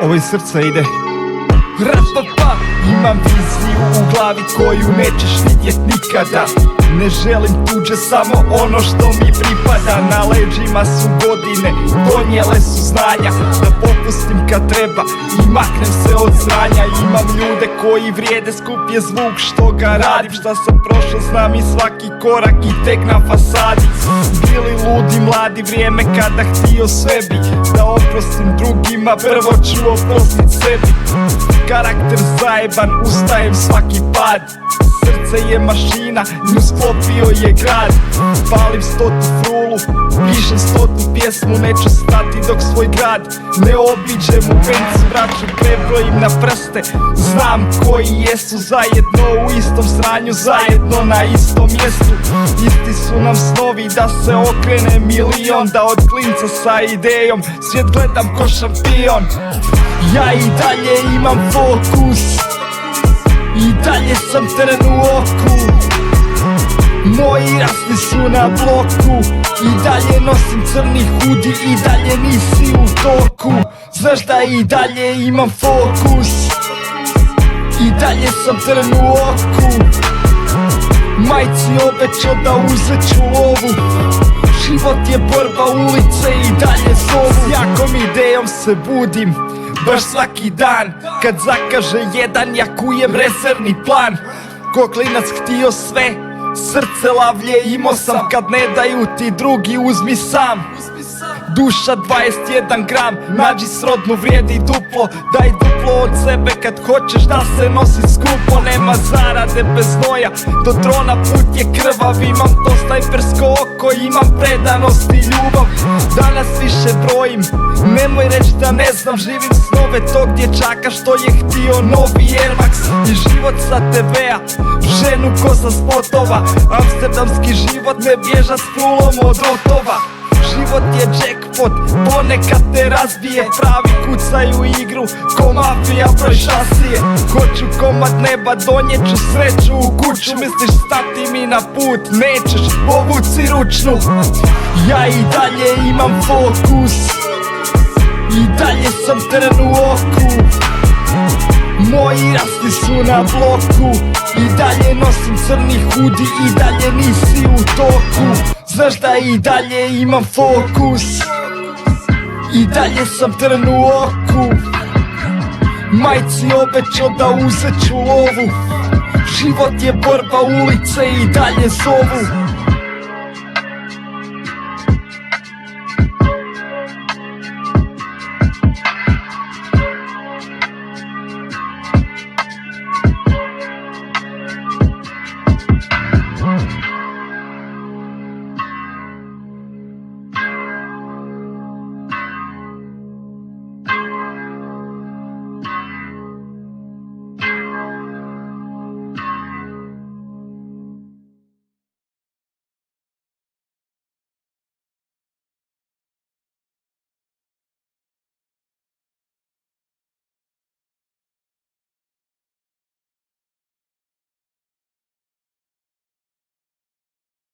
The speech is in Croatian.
Ovo iz srca ide. Rapapa, imam viziju u glavi koju nećeš vidjet nikada. Ne želim tuđe, samo ono što mi pripada. Na leđima su godine, donijele su znanja. Da popustim kad treba i maknem se od sranja. Imam ljude koji vrijede, skup je zvuk što ga radim. Šta sam prošao znam i svaki korak i tek na fasadi. Bili ludi mladi, vrijeme kada htio sebi da oprostim drugima, prvo ću oprostit sebi. Karakter zajeban, ustajem svaki pad. Srce je mašina, nju sklopio je grad. Palim 100 frulu, pišem 100 pjesmu. Neću stati dok svoj grad ne obiđem u vencu. Vraću prebrojim na prste, znam koji jesu. Zajedno u istom sranju, zajedno na istom mjestu. Isti su nam snovi da se okrene milion. Da od klinca sa idejom svijet gledam ko šampion. Ja i dalje imam fokus, i dalje sam trn u oku. Moji rasni su na bloku, i dalje nosim crni hudi, i dalje nisi u toku. Znaš da i dalje imam fokus, i dalje sam trn u oku. Majci obećao da uzet ću lovu. Život je borba, ulice i dalje zovu. S jakom idejom se budim baš svaki dan. Kad zakaže jedan, ja kujem rezervni plan. Ko klinac htio sve, srce lavlje imao sam. Kad ne daju ti drugi, uzmi sam. Duša 21 gram, nađi srodnu, vrijedi duplo. Daj duplo od sebe kad hoćeš da se nosi skupo. Nema zarade bez znoja, do trona put je krvav. Imam to snajpersko oko, imam predanost i ljubav. Danas više brojim, nemoj reći da ne znam. Živim snove tog dječaka što je htio novi Air Max. I život sa TV-a, ženu ko sa spotova. Amsterdamski život, ne bježa s frulom od rotova. Život je jackpot, ponekad te razbije. Pravi kucaju igru, ko mafija broj šasije. Hoću komad neba, donijet ću sreću u kuću. Misliš stati mi na put, nećeš, povuci ručnu. Ja i dalje imam fokus, i dalje sam trn u oku. Moji rasni su na bloku, i dalje nosim crni hudi, i dalje nisi u toku. Znaš da i dalje imam fokus, i dalje sam trn u oku. Majci obećao da uzet ću lovu. Život je borba, ulice i dalje zovu.